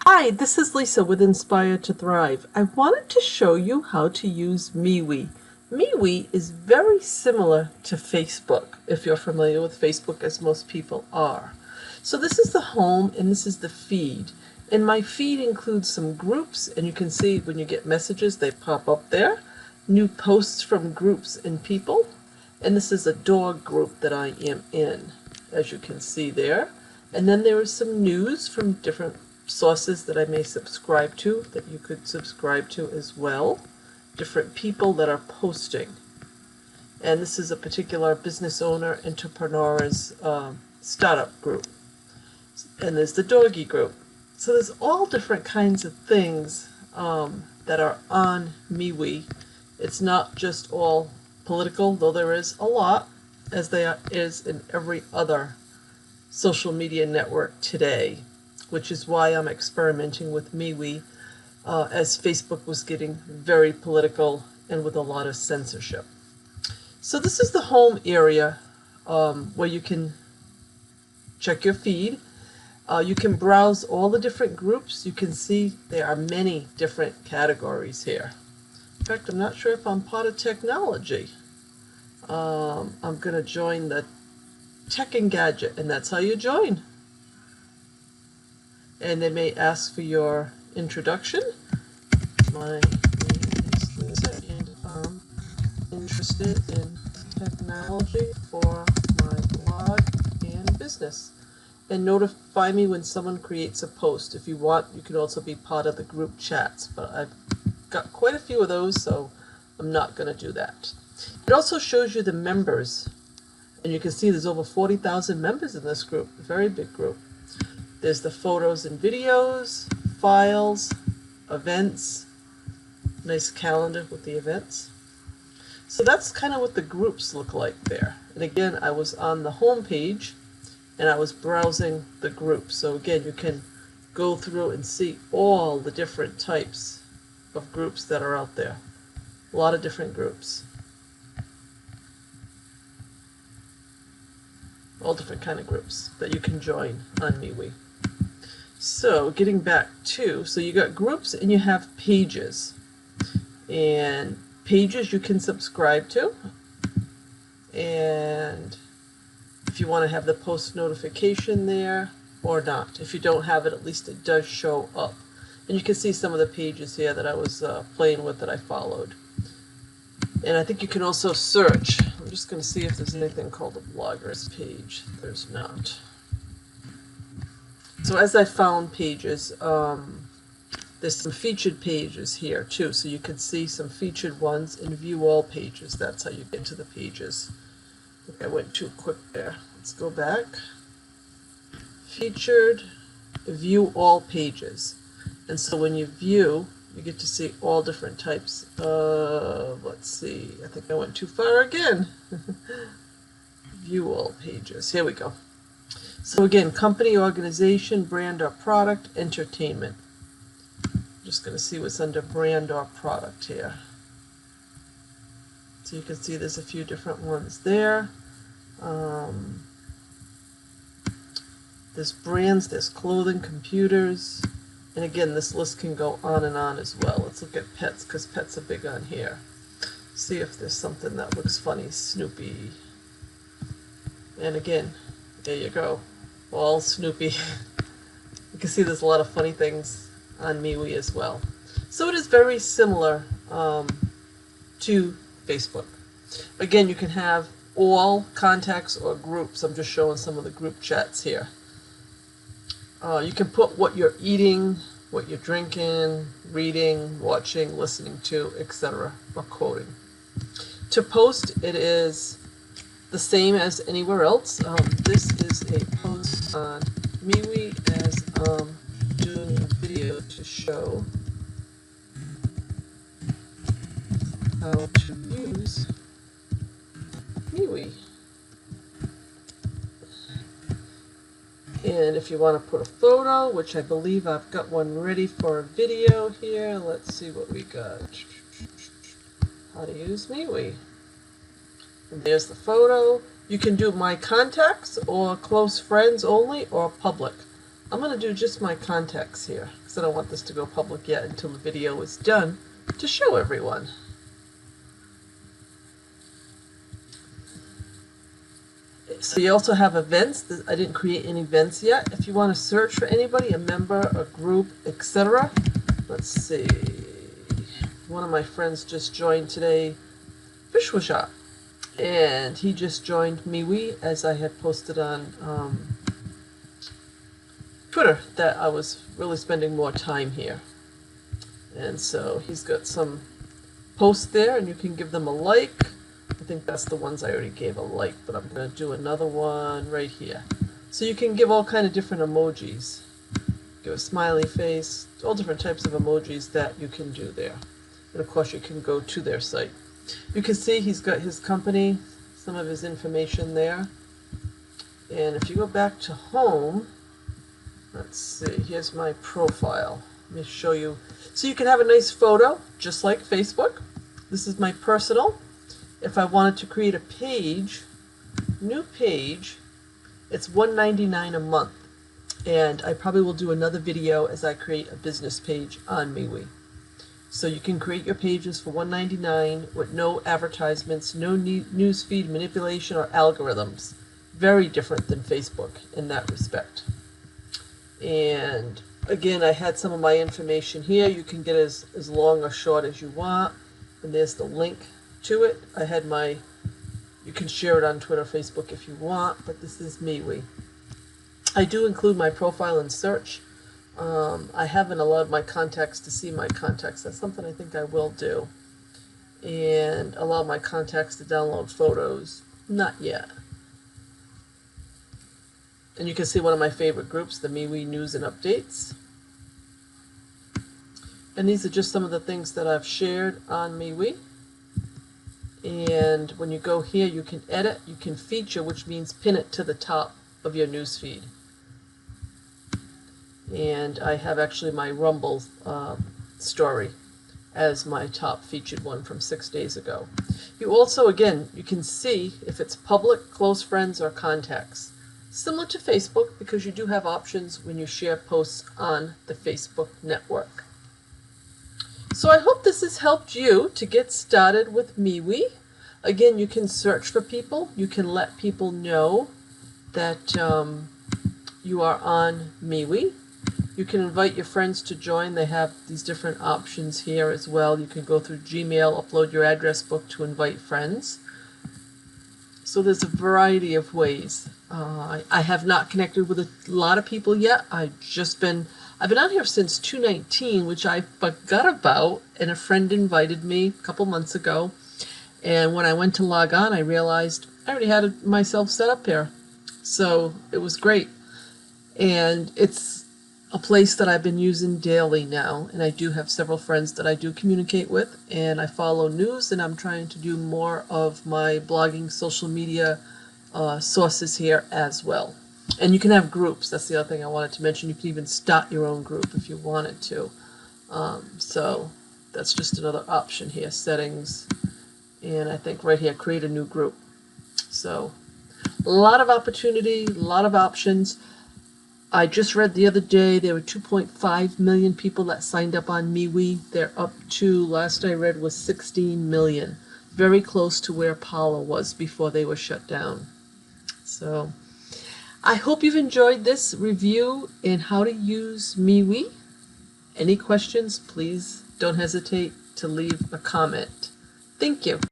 Hi, this is Lisa with Inspire to Thrive. I wanted to show you how to use MeWe. MeWe is very similar to Facebook, if you're familiar with Facebook, as most people are. So this is the home and this is the feed. And my feed includes some groups, and you can see when you get messages, they pop up there. New posts from groups and people. And this is a dog group that I am in, as you can see there. And then there is some news from different sources that I may subscribe to that you could subscribe to as well. Different people that are posting. And this is a particular business owner, entrepreneur's startup group. And there's the doggy group. So there's all different kinds of things that are on MeWe. It's not just all political, though there is a lot, as there is in every other social media network today, which is why I'm experimenting with MeWe, as Facebook was getting very political and with a lot of censorship. So this is the home area where you can check your feed. You can browse all the different groups. You can see there are many different categories here. In fact, I'm not sure if I'm part of technology. I'm going to join the Tech and Gadget, and that's how you join. And they may ask for your introduction. My name is Lisa, and I'm interested in technology for my blog and business. And notify me when someone creates a post. If you want, you can also be part of the group chats, but I've got quite a few of those, so I'm not going to do that. It also shows you the members, and you can see there's over 40,000 members in this group, a very big group. There's the photos and videos, files, events, nice calendar with the events. So that's kind of what the groups look like there. And again, I was on the home page and I was browsing the groups. So again, you can go through and see all the different types of groups that are out there. A lot of different groups. All different kind of groups that you can join on MeWe. So getting back to, so you got groups and you have pages. And pages you can subscribe to. And if you want to have the post notification there or not. If you don't have it, at least it does show up. And you can see some of the pages here that I was playing with that I followed. And I think you can also search. I'm just going to see if there's anything called a bloggers page. There's not. So as I found pages, there's some featured pages here too. So you can see some featured ones and view all pages. That's how you get to the pages. I think I went too quick there. Let's go back. Featured, view all pages. And so when you view, you get to see all different types of, let's see, I think I went too far again. View all pages. Here we go. So again, company, organization, brand or product, entertainment. I'm just going to see what's under brand or product here. So you can see there's a few different ones there. There's brands, there's clothing, computers. And again, this list can go on and on as well. Let's look at pets, because pets are big on here. See if there's something that looks funny. Snoopy. And again, there you go. All Snoopy. You can see there's a lot of funny things on MeWe as well. So it is very similar to Facebook. Again, you can have all contacts or groups. I'm just showing some of the group chats here. You can put what you're eating, what you're drinking, reading, watching, listening to, etc., or quoting. To post, it is the same as anywhere else. This is a post on MeWe as doing a video to show how to use MeWe. And if you want to put a photo, which I believe I've got one ready for a video here, let's see what we got. How to use MeWe. And there's the photo. You can do my contacts or close friends only or public. I'm going to do just my contacts here because I don't want this to go public yet until the video is done to show everyone. So you also have events. I didn't create any events yet. If you want to search for anybody, a member, a group, etc. Let's see. One of my friends just joined today, Fishwisha, and he just joined MeWe, as I had posted on Twitter that I was really spending more time here. And so he's got some posts there, and you can give them a like. I think that's the ones I already gave a like, but I'm going to do another one right here. So you can give all kind of different emojis. Give a smiley face, all different types of emojis that you can do there. And of course you can go to their site. You can see he's got his company, some of his information there. And if you go back to home, let's see, here's my profile. Let me show you. So you can have a nice photo, just like Facebook. This is my personal. If I wanted to create a page, new page, it's $1.99 a month. And I probably will do another video as I create a business page on MeWe. So you can create your pages for $1.99 with no advertisements, no news feed manipulation or algorithms. Very different than Facebook in that respect. And again, I had some of my information here. You can get as long or short as you want. And there's the link to it. I had you can share it on Twitter, Facebook if you want, but this is MeWe. I do include my profile in search. I haven't allowed my contacts to see my contacts. That's something I think I will do. And allow my contacts to download photos. Not yet. And you can see one of my favorite groups, the MeWe News and Updates. And these are just some of the things that I've shared on MeWe. And when you go here, you can edit, you can feature, which means pin it to the top of your news feed. And I have actually my Rumble story as my top featured one from 6 days ago. You also, again, you can see if it's public, close friends, or contacts. Similar to Facebook, because you do have options when you share posts on the Facebook network. So I hope this has helped you to get started with MeWe. Again, you can search for people. You can let people know that you are on MeWe. You can invite your friends to join. They have these different options here as well. You can go through Gmail, upload your address book to invite friends. So there's a variety of ways. I have not connected with a lot of people yet. I've been on here since 2019, which I forgot about, and a friend invited me a couple months ago. And when I went to log on, I realized I already had myself set up here. So it was great. And it's a place that I've been using daily now, and I do have several friends that I do communicate with, and I follow news, and I'm trying to do more of my blogging social media sources here as well. And you can have groups. That's the other thing I wanted to mention. You can even start your own group if you wanted to. So that's just another option here, settings, and I think right here, create a new group. So a lot of opportunity, a lot of options. I just read the other day there were 2.5 million people that signed up on MeWe. They're up to, last I read, was 16 million. Very close to where Paula was before they were shut down. So I hope you've enjoyed this review in how to use MeWe. Any questions, please don't hesitate to leave a comment. Thank you.